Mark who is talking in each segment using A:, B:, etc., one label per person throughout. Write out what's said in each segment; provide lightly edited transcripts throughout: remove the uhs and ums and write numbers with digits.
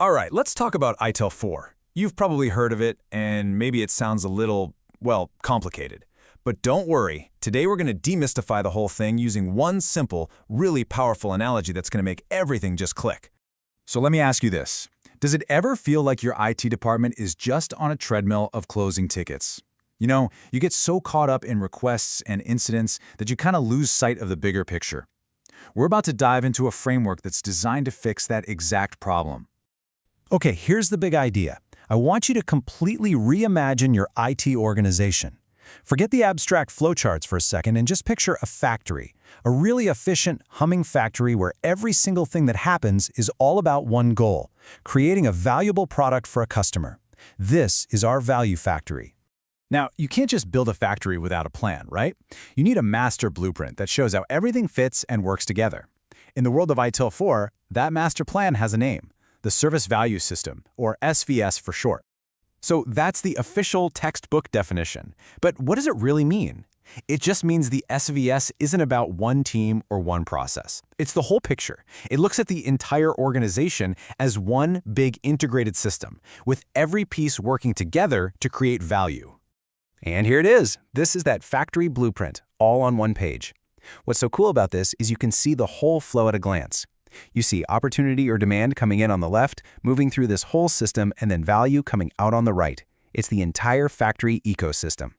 A: All right, let's talk about ITIL 4. You've probably heard of it, and maybe it sounds a little, well, complicated. But don't worry, today we're going to demystify the whole thing using one simple, really powerful analogy that's going to make everything just click. So let me ask you this. Does it ever feel like your IT department is just on a treadmill of closing tickets? You know, you get so caught up in requests and incidents that you kind of lose sight of the bigger picture. We're about to dive into a framework that's designed to fix that exact problem. Okay, here's the big idea. I want you to completely reimagine your IT organization. Forget the abstract flowcharts for a second and just picture a factory, a really efficient, humming factory where every single thing that happens is all about one goal, creating a valuable product for a customer. This is our value factory. Now, you can't just build a factory without a plan, right? You need a master blueprint that shows how everything fits and works together. In the world of ITIL 4, that master plan has a name, the Service Value System, or SVS for short. So that's the official textbook definition. But what does it really mean? It just means the SVS isn't about one team or one process. It's the whole picture. It looks at the entire organization as one big integrated system, with every piece working together to create value. And here it is. This is that factory blueprint, all on one page. What's so cool about this is you can see the whole flow at a glance. You see opportunity or demand coming in on the left, moving through this whole system, and then value coming out on the right. It's the entire factory ecosystem.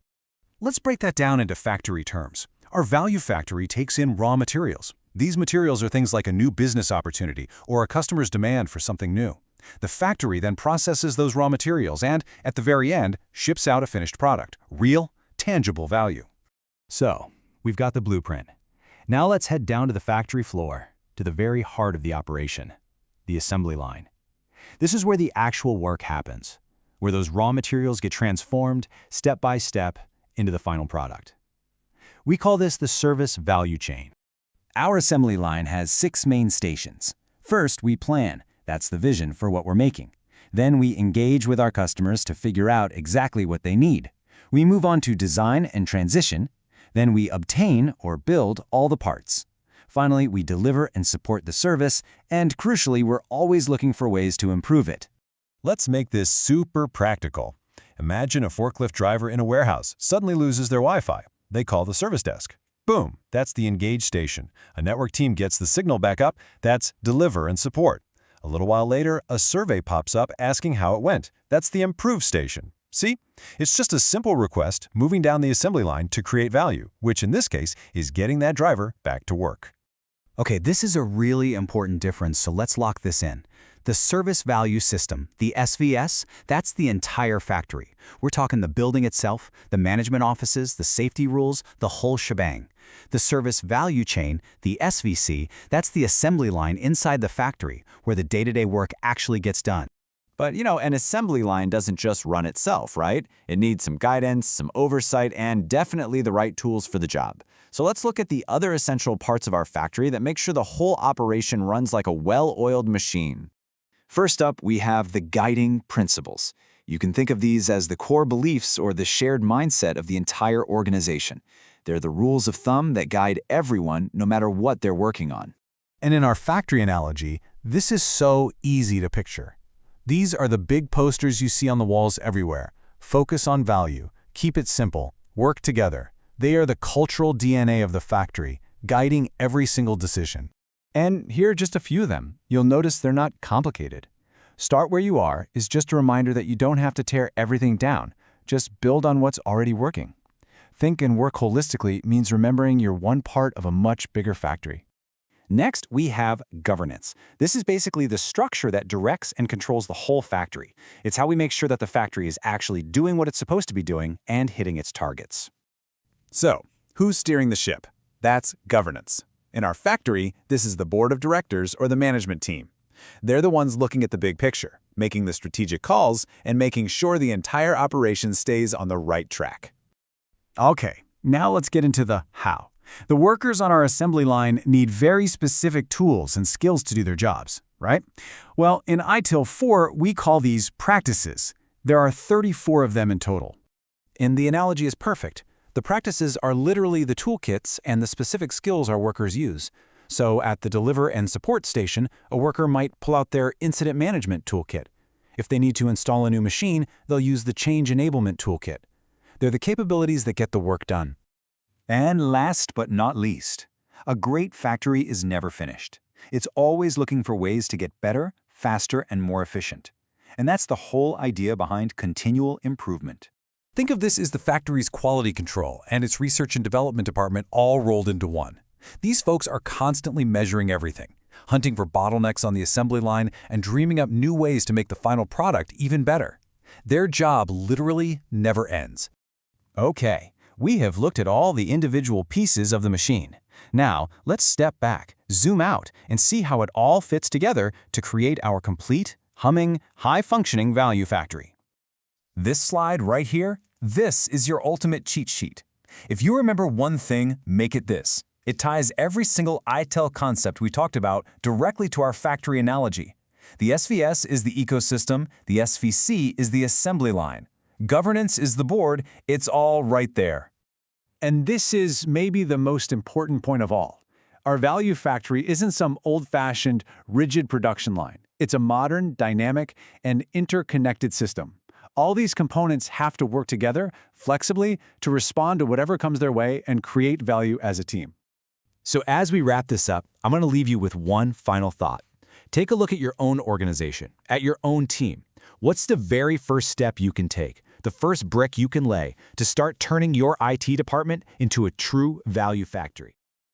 A: Let's break that down into factory terms. Our value factory takes in raw materials. These materials are things like a new business opportunity or a customer's demand for something new. The factory then processes those raw materials and, at the very end, ships out a finished product, real, tangible value. So, we've got the blueprint. Now let's head down to the factory floor, to the very heart of the operation, the assembly line. This is where the actual work happens, where those raw materials get transformed step by step into the final product. We call this the service value chain. Our assembly line has 6 main stations. First, we plan. That's the vision for what we're making. Then we engage with our customers to figure out exactly what they need. We move on to design and transition. Then we obtain or build all the parts. Finally, we deliver and support the service, and crucially, we're always looking for ways to improve it.
B: Let's make this super practical. Imagine a forklift driver in a warehouse suddenly loses their Wi-Fi. They call the service desk. Boom, that's the engage station. A network team gets the signal back up. That's deliver and support. A little while later, a survey pops up asking how it went. That's the improve station. See? It's just a simple request moving down the assembly line to create value, which in this case is getting that driver back to work.
A: Okay, this is a really important difference, so let's lock this in. The service value system, the SVS, that's the entire factory. We're talking the building itself, the management offices, the safety rules, the whole shebang. The service value chain, the SVC, that's the assembly line inside the factory, where the day-to-day work actually gets done. But, an assembly line doesn't just run itself, right? It needs some guidance, some oversight, and definitely the right tools for the job. So let's look at the other essential parts of our factory that make sure the whole operation runs like a well-oiled machine. First up, we have the guiding principles. You can think of these as the core beliefs or the shared mindset of the entire organization. They're the rules of thumb that guide everyone, no matter what they're working on.
B: And in our factory analogy, this is so easy to picture. These are the big posters you see on the walls everywhere. Focus on value, keep it simple, work together. They are the cultural DNA of the factory, guiding every single decision. And here are just a few of them. You'll notice they're not complicated. Start where you are is just a reminder that you don't have to tear everything down. Just build on what's already working. Think and work holistically means remembering you're one part of a much bigger factory.
A: Next, we have governance. This is basically the structure that directs and controls the whole factory. It's how we make sure that the factory is actually doing what it's supposed to be doing and hitting its targets.
B: So, who's steering the ship? That's governance. In our factory, this is the board of directors or the management team. They're the ones looking at the big picture, making the strategic calls, and making sure the entire operation stays on the right track.
A: Okay, now let's get into the how. The workers on our assembly line need very specific tools and skills to do their jobs, right? Well, in ITIL 4, we call these practices. There are 34 of them in total.
B: And the analogy is perfect. The practices are literally the toolkits and the specific skills our workers use. So at the deliver and support station, a worker might pull out their incident management toolkit. If they need to install a new machine, they'll use the change enablement toolkit. They're the capabilities that get the work done.
A: And last but not least, a great factory is never finished. It's always looking for ways to get better, faster, and more efficient. And that's the whole idea behind continual improvement.
B: Think of this as the factory's quality control and its research and development department all rolled into one. These folks are constantly measuring everything, hunting for bottlenecks on the assembly line and dreaming up new ways to make the final product even better. Their job literally never ends.
A: Okay, we have looked at all the individual pieces of the machine. Now, let's step back, zoom out, and see how it all fits together to create our complete, humming, high-functioning value factory. This slide right here, this is your ultimate cheat sheet. If you remember one thing, make it this. It ties every single ITIL concept we talked about directly to our factory analogy. The SVS is the ecosystem, the SVC is the assembly line. Governance is the board, it's all right there.
B: And this is maybe the most important point of all. Our value factory isn't some old-fashioned, rigid production line. It's a modern, dynamic, and interconnected system. All these components have to work together flexibly to respond to whatever comes their way and create value as a team.
A: So as we wrap this up, I'm going to leave you with one final thought. Take a look at your own organization, at your own team. What's the very first step you can take, the first brick you can lay to start turning your IT department into a true value factory?